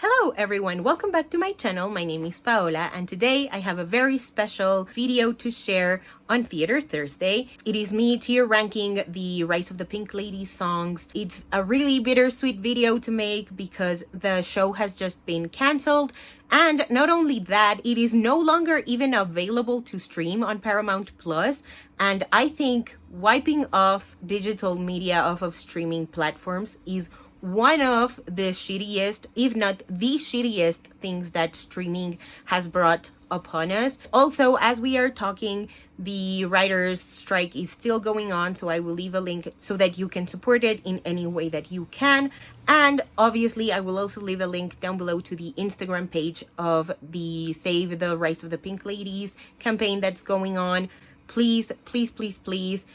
Hello everyone, welcome back to my channel. My name is Paola and today I have a very special video to share on Theater Thursday. It is me tier ranking the Rise of the Pink Ladies songs. It's a really bittersweet video to make because the show has just been cancelled, and not only that, it is no longer even available to stream on Paramount Plus. And I think wiping off digital media off of streaming platforms is one of the shittiest, if not the shittiest things that streaming has brought upon us. Also, as we are talking, the writers' strike is still going on, so I will leave a link so that you can support it in any way that you can. And obviously, I will also leave a link down below to the Instagram page of the Save the Rise of the Pink Ladies campaign that's going on. Please, please, please, please,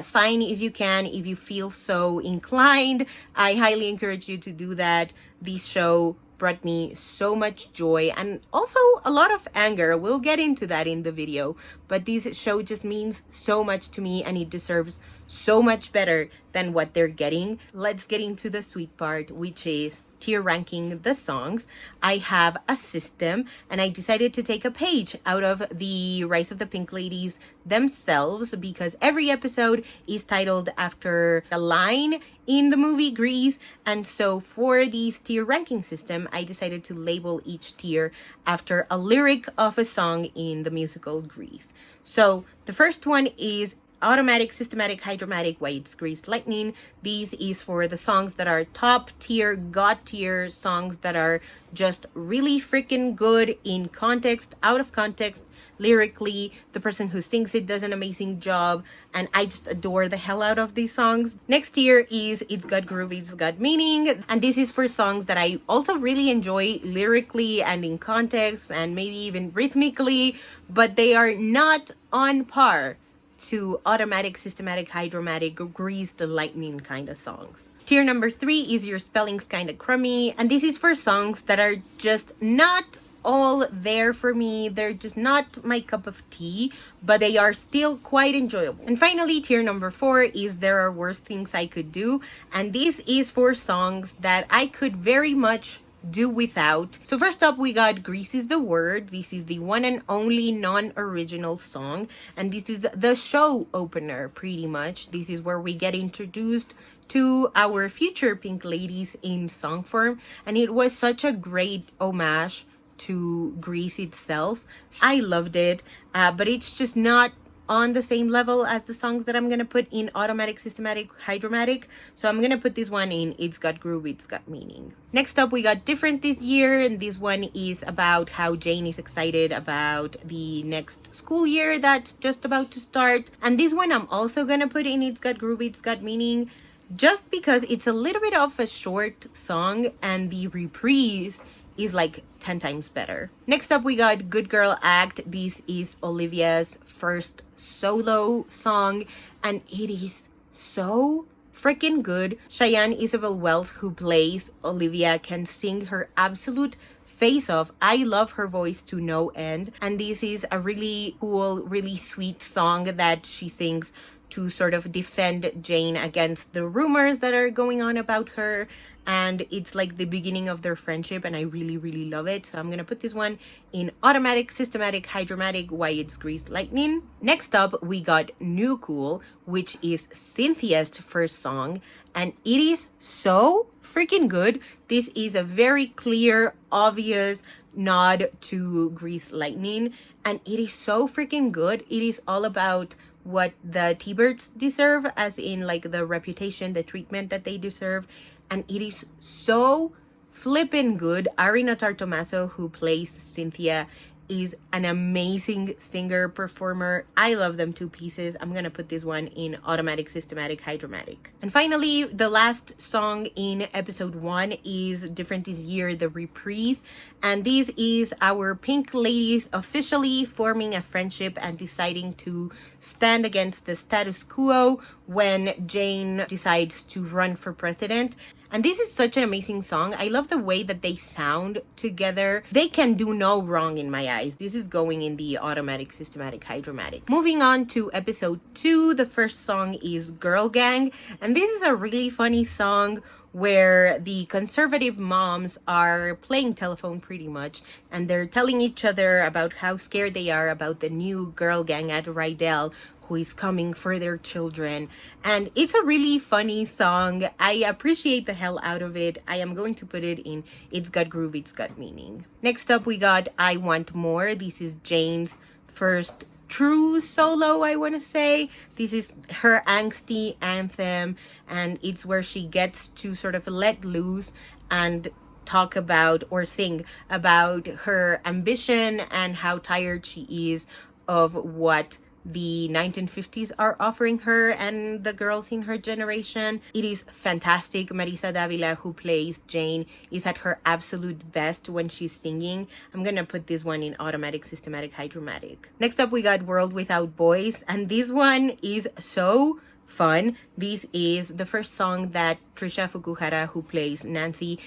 sign if you can, if you feel so inclined. I highly encourage you to do that. This show brought me so much joy and also a lot of anger. We'll get into that in the video, but this show just means so much to me and it deserves so much better than what they're getting. Let's get into the sweet part, which is tier ranking the songs. I have a system and I decided to take a page out of the Rise of the Pink Ladies themselves because every episode is titled after a line in the movie Grease. And so for this tier ranking system, I decided to label each tier after a lyric of a song in the musical Grease. So the first one is Automatic, Systematic, Hydromatic, Why It's Greased Lightning. These is for the songs that are top tier, god tier songs that are just really freaking good in context, out of context, lyrically. The person who sings it does an amazing job and I just adore the hell out of these songs. Next tier is It's Got Groove, It's Got Meaning. And this is for songs that I also really enjoy lyrically and in context and maybe even rhythmically, but they are not on par to Automatic, Systematic, Hydromatic, Greased Lightning kind of songs. Tier number 3 is Your Spelling's Kinda Crummy, and this is for songs that are just not all there for me. They're just not my cup of tea, but they are still quite enjoyable. And finally, tier number 4 is There Are Worse Things I Could Do, and this is for songs that I could very much do without. So first up, we got Grease Is the Word. This is the one and only non-original song, and this is the show opener pretty much. This is where we get introduced to our future Pink Ladies in song form, and it was such a great homage to Grease itself. I loved it, but it's just not on the same level as the songs that I'm gonna put in Automatic, Systematic, Hydromatic. So I'm gonna put this one in It's Got Groove, It's Got Meaning. Next up, we got Different This Year, and this one is about how Jane is excited about the next school year that's just about to start. And this one I'm also gonna put in It's Got Groove, It's Got Meaning, just because it's a little bit of a short song and the reprise is like 10 times better. Next up, we got Good Girl Act. This is Olivia's first solo song and it is so freaking good. Cheyenne Isabel Wells, who plays Olivia, can sing her absolute face off. I love her voice to no end, and this is a really cool, really sweet song that she sings to sort of defend Jane against the rumors that are going on about her, and it's like the beginning of their friendship and I really, really love it. So I'm gonna put this one in Automatic, Systematic, Hydromatic, Why It's Greased Lightning. Next up, we got New Cool, which is Cynthia's first song, and it is so freaking good. This is a very clear, obvious nod to Greased Lightning, and it is so freaking good. It is all about what the T-Birds deserve, as in like the reputation, the treatment that they deserve, and it is so flippin' good. Arina Tartomaso, who plays Cynthia, is an amazing singer performer. I love them to pieces. I'm gonna put this one in Automatic, Systematic, Hydromatic. And finally, the last song in episode 1 is Different This Year, the reprise, and this is our Pink Ladies officially forming a friendship and deciding to stand against the status quo when Jane decides to run for president. And this is such an amazing song. I love the way that they sound together. They can do no wrong in my eyes. This is going in the Automatic, Systematic, Hydromatic. Moving on to episode 2, the first song is Girl Gang. And this is a really funny song where the conservative moms are playing telephone pretty much, and they're telling each other about how scared they are about the new girl gang at Rydell who is coming for their children. And it's a really funny song. I appreciate the hell out of it. I am going to put it in It's Got Groove, It's Got Meaning. Next up, we got I Want More. This is Jane's first true solo, I want to say. This is her angsty anthem, and it's where she gets to sort of let loose and talk about or sing about her ambition and how tired she is of what the 1950s are offering her and the girls in her generation. It is fantastic. Marisa Davila, who plays Jane, is at her absolute best when she's singing. I'm gonna put this one in automatic, systematic, hydromatic. Next up, we got World Without Boys, and this one is so fun. This is the first song that Trisha Fukuhara, who plays Nancy,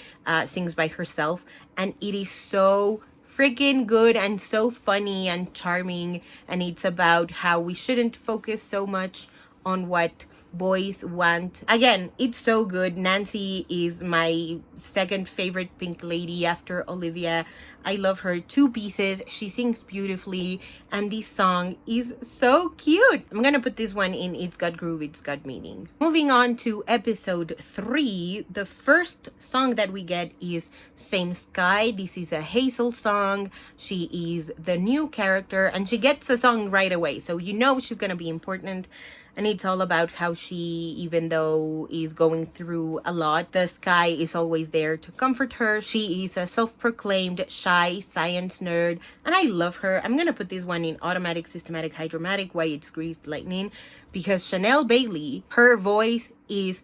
sings by herself, and it is so freaking good and so funny and charming, and it's about how we shouldn't focus so much on what boys want. Again, it's so good. Nancy is my second favorite Pink Lady after Olivia. I love her to pieces. She sings beautifully, and this song is so cute. I'm gonna put this one in It's Got Groove, It's Got Meaning. Moving on to episode 3, the first song that we get is Same Sky. This is a Hazel song. She is the new character, and she gets the song right away, so you know she's gonna be important. And it's all about how she, even though is going through a lot, the sky is always there to comfort her. She is a self-proclaimed shy science nerd, and I love her. I'm gonna put this one in automatic, systematic, hydromatic. Why it's Greased Lightning? Because Chanel Bailey, her voice is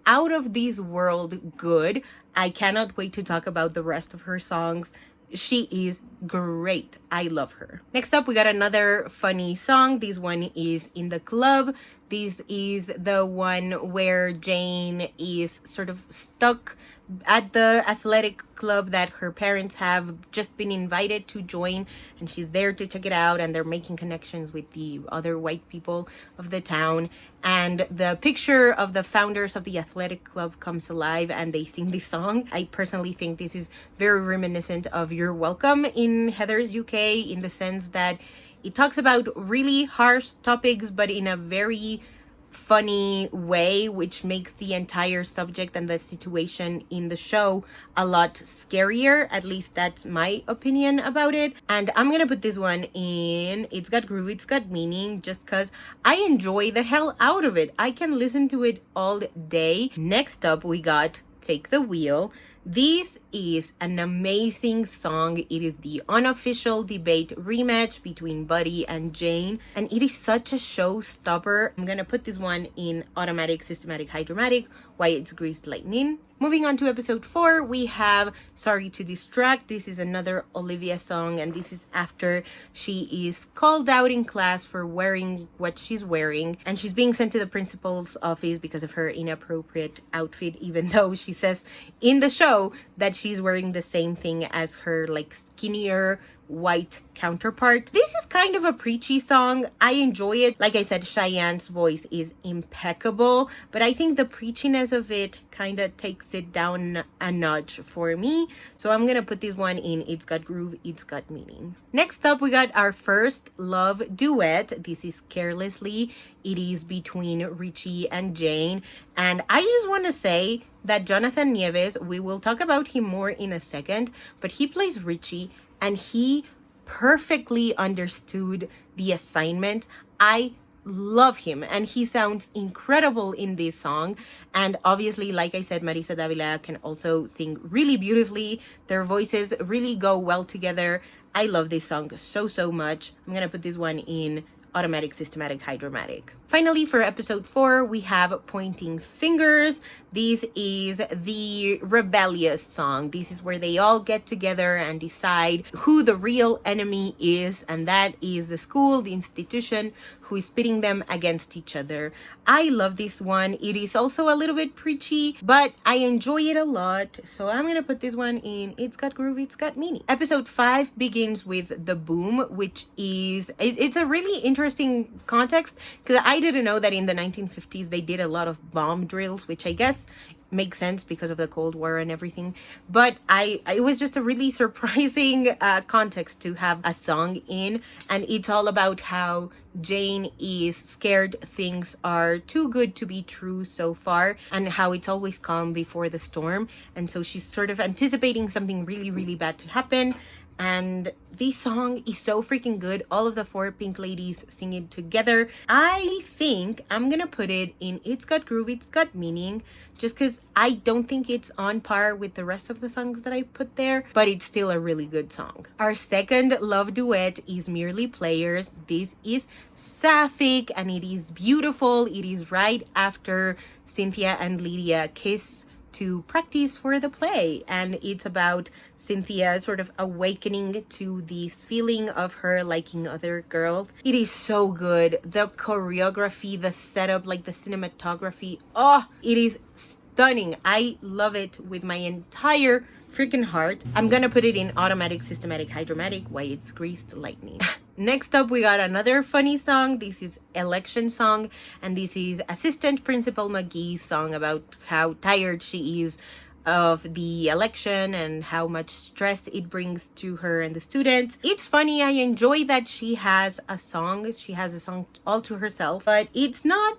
out of this world good. I cannot wait to talk about the rest of her songs. She is great. I love her. Next up, we got another funny song. This one is In the Club. This is the one where Jane is sort of stuck at the athletic club that her parents have just been invited to join, and she's there to check it out, and they're making connections with the other white people of the town, and the picture of the founders of the athletic club comes alive and they sing this song. I personally think this is very reminiscent of You're Welcome in Heather's UK, in the sense that it talks about really harsh topics but in a very funny way, which makes the entire subject and the situation in the show a lot scarier. At least that's my opinion about it. And I'm gonna put this one in It's Got Groove, It's Got Meaning, just because I enjoy the hell out of it. I can listen to it all day. Next up, we got Take the Wheel. This is an amazing song. It is the unofficial debate rematch between Buddy and Jane, and it is such a showstopper. I'm gonna put this one in automatic, systematic, hydromatic. Why it's Greased Lightning. Moving on to episode 4, we have Sorry to Distract. This is another Olivia song, and this is after she is called out in class for wearing what she's wearing, and she's being sent to the principal's office because of her inappropriate outfit, even though she says in the show that she's wearing the same thing as her like skinnier white counterpart. This is kind of a preachy song. I enjoy it. Like I said, Cheyenne's voice is impeccable, but I think the preachiness of it kind of takes it down a notch for me. So I'm gonna put this one in It's Got Groove, It's Got Meaning. Next up, we got our first love duet. This is Carelessly. It is between Richie and Jane. And I just want to say that Jonathan Nieves, we will talk about him more in a second, but he plays Richie and he perfectly understood the assignment. I love him and he sounds incredible in this song. And obviously, like I said, Marisa Davila can also sing really beautifully. Their voices really go well together. I love this song so much. I'm gonna put this one in automatic, systematic, hydromatic. Finally, for episode 4, we have Pointing Fingers. This is the rebellious song. This is where they all get together and decide who the real enemy is, and that is the school, the institution, who is pitting them against each other. I love this one. It is also a little bit preachy, but I enjoy it a lot, so I'm gonna put this one in It's Got Groove, It's Got Meaning. Episode 5 begins with The Boom, which is, it's a really interesting interesting context, because I didn't know that in the 1950s they did a lot of bomb drills, which I guess makes sense because of the Cold War and everything. But it was just a really surprising context to have a song in, and it's all about how Jane is scared things are too good to be true so far, and how it's always calm before the storm, and so she's sort of anticipating something really, really bad to happen. And this song is so freaking good. All of the four Pink ladies sing it together. I think I'm gonna put it in It's Got Groove, It's Got Meaning, just because I don't think it's on par with the rest of the songs that I put there, but it's still a really good song. Our second love duet is Merely Players. This is sapphic and it is beautiful. It is right after Cynthia and Lydia kiss to practice for the play, and it's about Cynthia sort of awakening to this feeling of her liking other girls. It is so good. The choreography, the setup, like the cinematography, oh, it is stunning. I love it with my entire freaking heart. I'm gonna put it in automatic, systematic, hydromatic, why it's greased lightning. Next up, we got another funny song. This is Election Song, and this is Assistant Principal McGee's song about how tired she is of the election and how much stress it brings to her and the students. It's funny. I enjoy that she has a song. She has a song all to herself, but it's not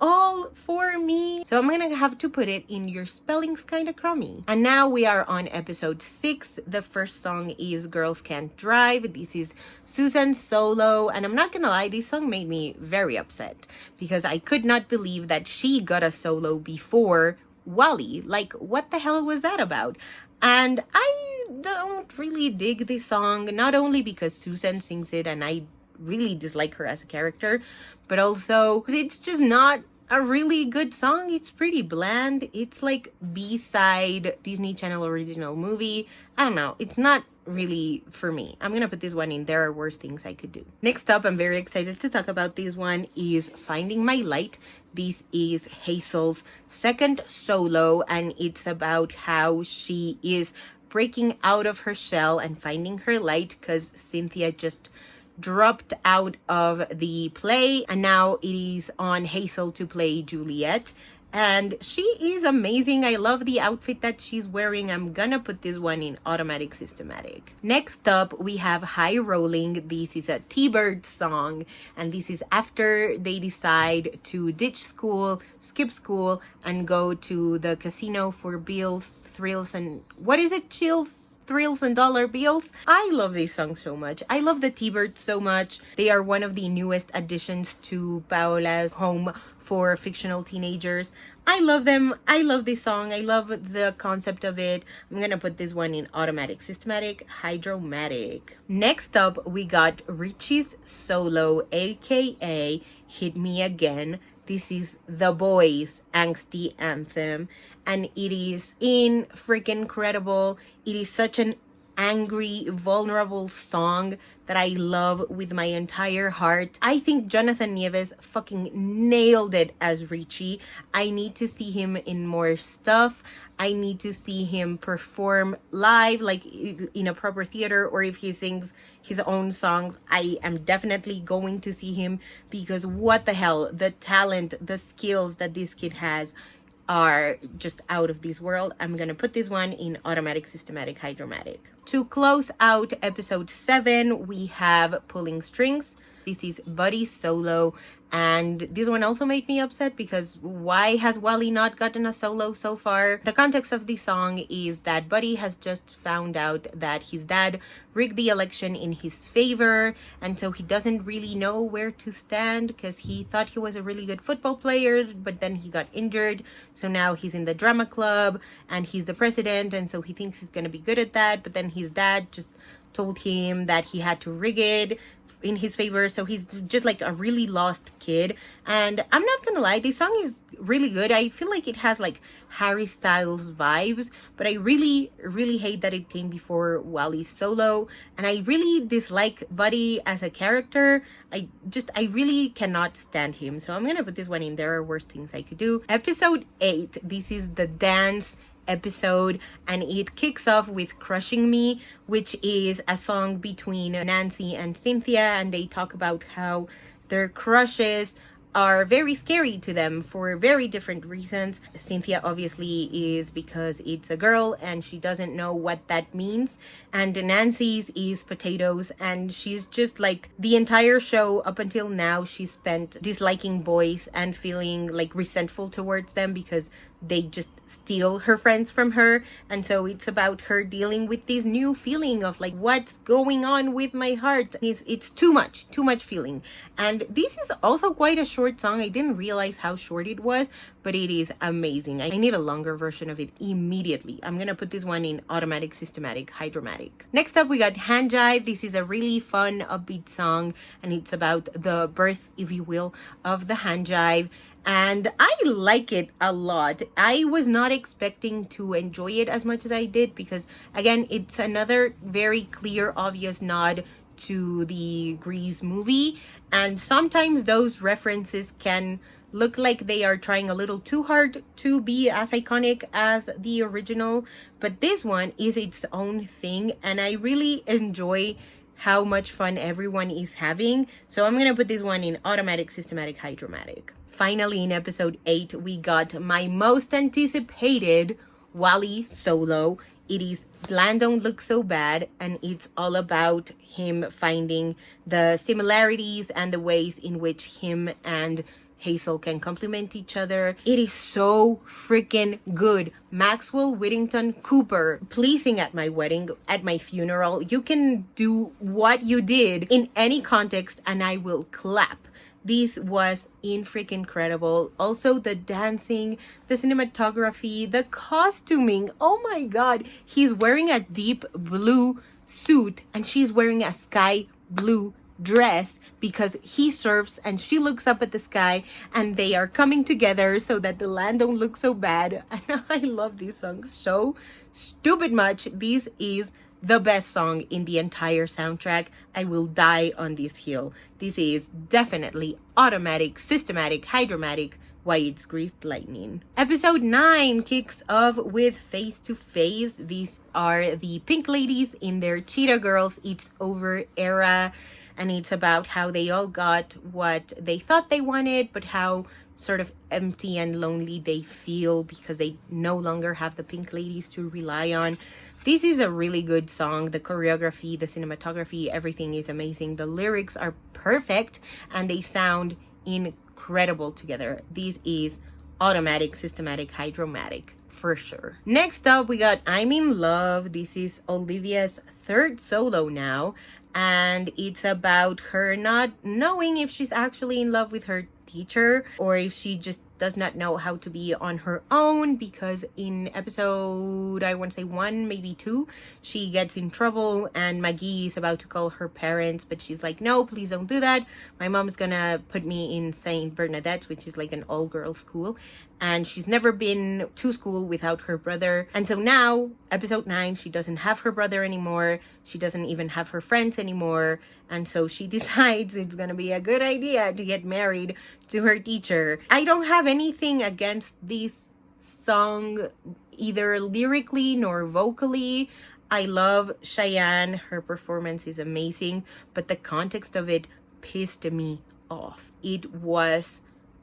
all for me, so I'm gonna have to put it in Your Spelling's Kinda Crummy. And now we are on episode 6. The first song is Girls Can't Drive. This is Susan's solo, and I'm not gonna lie, this song made me very upset because I could not believe that she got a solo before Wally. Like, what the hell was that about? And I don't really dig this song, not only because Susan sings it and I really dislike her as a character, but also it's just not a really good song. It's pretty bland. It's like B-side Disney Channel original movie. I don't know. It's not really for me. I'm gonna put this one in There Are Worse Things I Could Do. Next up, I'm very excited to talk about this one, is Finding My Light. This is Hazel's second solo, and it's about how she is breaking out of her shell and finding her light because Cynthia just dropped out of the play, and now it is on Hazel to play Juliet, and she is amazing. I love the outfit that she's wearing. I'm gonna put this one in automatic, systematic. Next up, we have High Rolling. This is a T-Bird song, and this is after they decide to ditch school, skip school, and go to the casino for bills, thrills, and what is it, chills, thrills and dollar bills. I love this song so much. I love the T-Birds so much. They are one of the newest additions to Paola's home for fictional teenagers. I love them. I love this song. I love the concept of it. I'm gonna put this one in automatic, systematic, hydromatic. Next up, we got Richie's solo, aka Hit Me Again. This is The Boys' angsty anthem, and it is freaking incredible. It is such an angry, vulnerable song that I love with my entire heart. I think Jonathan Nieves fucking nailed it as Richie. I need to see him in more stuff. I need to see him perform live, like in a proper theater, or if he sings his own songs, I am definitely going to see him, because what the hell, the talent, the skills that this kid has are just out of this world. I'm gonna put this one in automatic, systematic, hydromatic. To close out episode 7, we have Pulling Strings. This is Buddy's solo, and this one also made me upset because why has Wally not gotten a solo so far? The context of this song is that Buddy has just found out that his dad rigged the election in his favor, and so he doesn't really know where to stand because he thought he was a really good football player, but then he got injured, so now he's in the drama club and he's the president, and so he thinks he's gonna be good at that, but then his dad just told him that he had to rig it in his favor, so he's just like a really lost kid. And I'm not gonna lie, this song is really good. I feel like it has like Harry Styles vibes, but I really hate that it came before Wally's solo, and I really dislike Buddy as a character. I really cannot stand him, so I'm gonna put this one in There Are Worse Things I Could Do. Episode 8, this is the dance episode, and it kicks off with Crushing Me, which is a song between Nancy and Cynthia, and they talk about how their crushes are very scary to them for very different reasons. Cynthia obviously is because it's a girl and she doesn't know what that means. And Nancy's is potatoes, and she's just like the entire show up until now she's spent disliking boys and feeling like resentful towards them because they just steal her friends from her. And so it's about her dealing with this new feeling of like, what's going on with my heart? It's too much feeling. And this is also quite a short song. I didn't realize how short it was, but it is amazing. I need a longer version of it immediately. I'm gonna put this one in automatic, systematic, hydromatic. Next up, we got Hand Jive. This is a really fun, upbeat song, and it's about the birth, if you will, of the hand jive. And I like it a lot. I was not expecting to enjoy it as much as I did because, again, it's another very clear, obvious nod to the Grease movie. And sometimes those references can look like they are trying a little too hard to be as iconic as the original. But this one is its own thing, and I really enjoy how much fun everyone is having. So I'm gonna put this one in automatic, systematic, hydromatic. Finally, in episode 8, we got my most anticipated Wally solo. It is Land Don't Look So Bad, and it's all about him finding the similarities and the ways in which him and Hazel can complement each other. It is so freaking good. Maxwell Whittington Cooper, pleasing at my wedding, at my funeral. You can do what you did in any context and I will clap. This was freaking incredible. Also, the dancing, the cinematography, the costuming. Oh my god. He's wearing a deep blue suit and she's wearing a sky blue dress because he surfs and she looks up at the sky, and they are coming together so that the land don't look so bad. I love this song so stupid much. This is the best song in the entire soundtrack. I will die on this hill. This is definitely automatic, systematic, hydromatic. Why It's Greased Lightning. Episode 9 kicks off with Face to Face. These are the Pink Ladies in their Cheetah Girls It's Over era, and it's about how they all got what they thought they wanted, but how sort of empty and lonely they feel because they no longer have the Pink Ladies to rely on. This is a really good song. The choreography, the cinematography, everything is amazing. The lyrics are perfect and they sound incredible together. This is automatic, systematic, hydromatic for sure. Next up, we got I'm in Love. This is Olivia's third solo now, and it's about her not knowing if she's actually in love with her teacher or if she just does not know how to be on her own, because in episode, I want to say 1, maybe 2, she gets in trouble and Maggie is about to call her parents, but she's like, no, please don't do that. My mom's gonna put me in St. Bernadette's, which is like an all-girls school, and she's never been to school without her brother. And so now, episode 9, she doesn't have her brother anymore. She doesn't even have her friends anymore. And so she decides it's gonna be a good idea to get married to her teacher. I don't have anything against this song, either lyrically nor vocally. I love Cheyenne. Her performance is amazing, but the context of it pissed me off. It was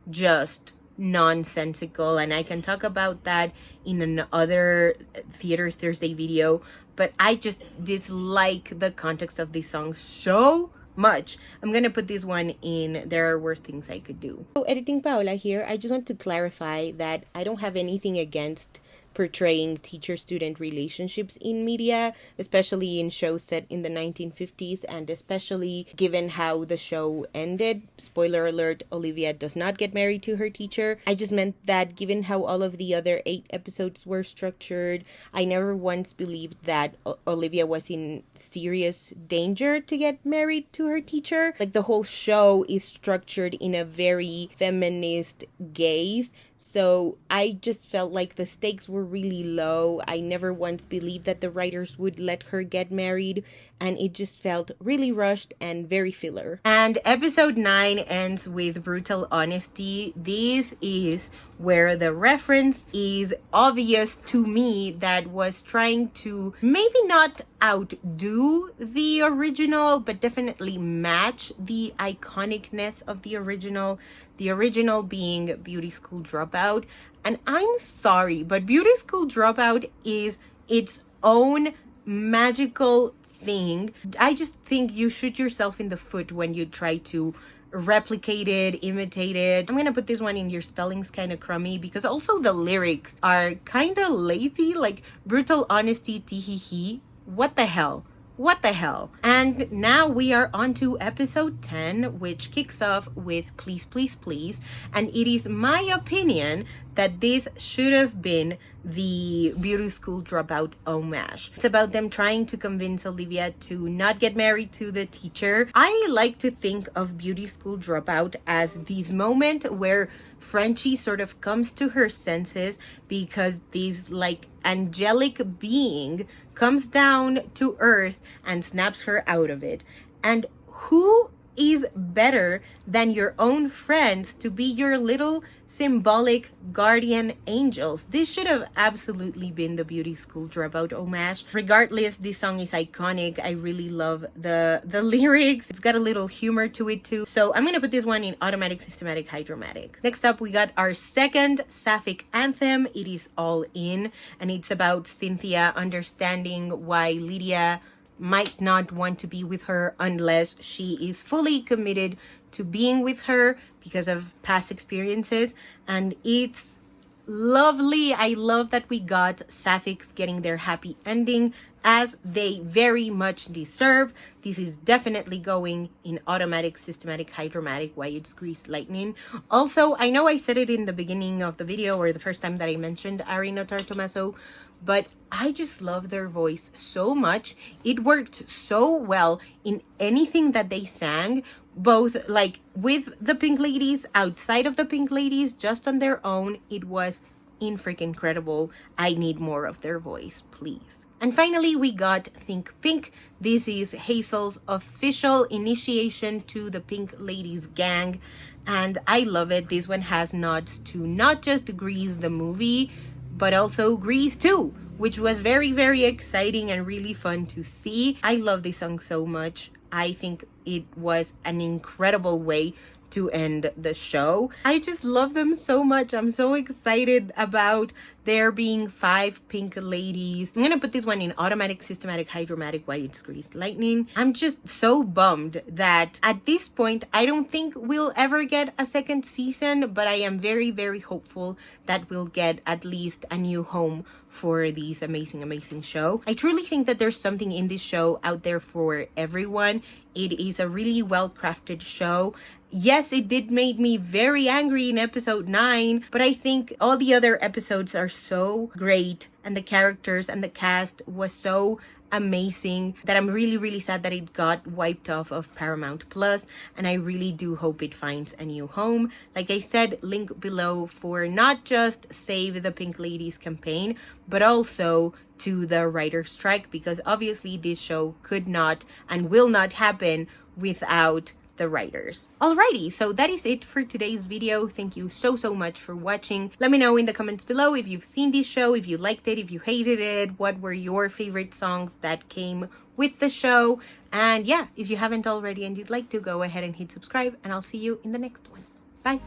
just nonsensical, and I can talk about that in another Theater Thursday video, but I just dislike the context of this song so much. I'm gonna put this one in There Are Worse Things I Could Do. So, Editing Paola here. I just want to clarify that I don't have anything against portraying teacher-student relationships in media, especially in shows set in the 1950s, and especially given how the show ended. Spoiler alert, Olivia does not get married to her teacher. I just meant that given how all of the other 8 episodes were structured, I never once believed that Olivia was in serious danger to get married to her teacher. Like, the whole show is structured in a very feminist gaze, so I just felt like the stakes were were really low. I never once believed that the writers would let her get married, and it just felt really rushed and very filler. And episode 9 ends with brutal honesty. This is where the reference is obvious to me that was trying to maybe not outdo the original, but definitely match the iconicness of the original being Beauty School Dropout. And I'm sorry, but Beauty School Dropout is its own magical thing. I just think you shoot yourself in the foot when you try to replicate it, imitate it. I'm gonna put this one in your spelling's kind of crummy, because also the lyrics are kind of lazy, like brutal honesty, tee-hee-hee. What the hell? What the hell? And now we are on to episode 10, which kicks off with Please, Please, Please. And it is my opinion that this should have been the Beauty School Dropout homage. It's about them trying to convince Olivia to not get married to the teacher. I like to think of Beauty School Dropout as this moment where Frenchie sort of comes to her senses, because this like angelic being comes down to earth and snaps her out of it. And who is better than your own friends to be your little symbolic guardian angels? This should have absolutely been the Beauty School Dropout homage. Regardless, this song is iconic. I really love the lyrics. It's got a little humor to it too. So I'm gonna put this one in automatic, systematic, hydromatic. Next up, we got our second sapphic anthem. It is All In, and it's about Cynthia understanding why Lydia might not want to be with her unless she is fully committed to being with her because of past experiences. And it's lovely. I love that we got sapphics getting their happy ending, as they very much deserve. This is definitely going in automatic, systematic, hydromatic. Why it's greased lightning. Also, I know I said it in the beginning of the video, or the first time that I mentioned Ari no Tartomaso, but I just love their voice so much. It worked so well in anything that they sang, both like with the Pink Ladies, outside of the Pink Ladies, just on their own. It was freaking incredible. I need more of their voice, please. And finally, we got Think Pink. This is Hazel's official initiation to the Pink Ladies gang, and I love it. This one has nods to not just Grease the movie, but also Grease 2, which was very, very exciting and really fun to see. I love this song so much. I think it was an incredible way to end the show. I just love them so much. I'm so excited about there being 5 Pink Ladies. I'm gonna put this one in automatic, systematic, hydromatic. Why it's greased lightning. I'm just so bummed that at this point I don't think we'll ever get a second season, but I am very, very hopeful that we'll get at least a new home for this amazing show. I truly think that there's something in this show out there for everyone. It is a really well crafted show. Yes, it did make me very angry in episode 9, but I think all the other episodes are so great, and the characters and the cast was so amazing that I'm really, really sad that it got wiped off of Paramount Plus, and I really do hope it finds a new home. Like I said, link below for not just Save the Pink Ladies campaign, but also to the writer's strike, because obviously this show could not and will not happen without the writers. Alrighty, so that is it for today's video. Thank you so much for watching. Let me know in the comments below if you've seen this show, if you liked it, if you hated it, what were your favorite songs that came with the show. And yeah, if you haven't already and you'd like to, go ahead and hit subscribe, and I'll see you in the next one. Bye.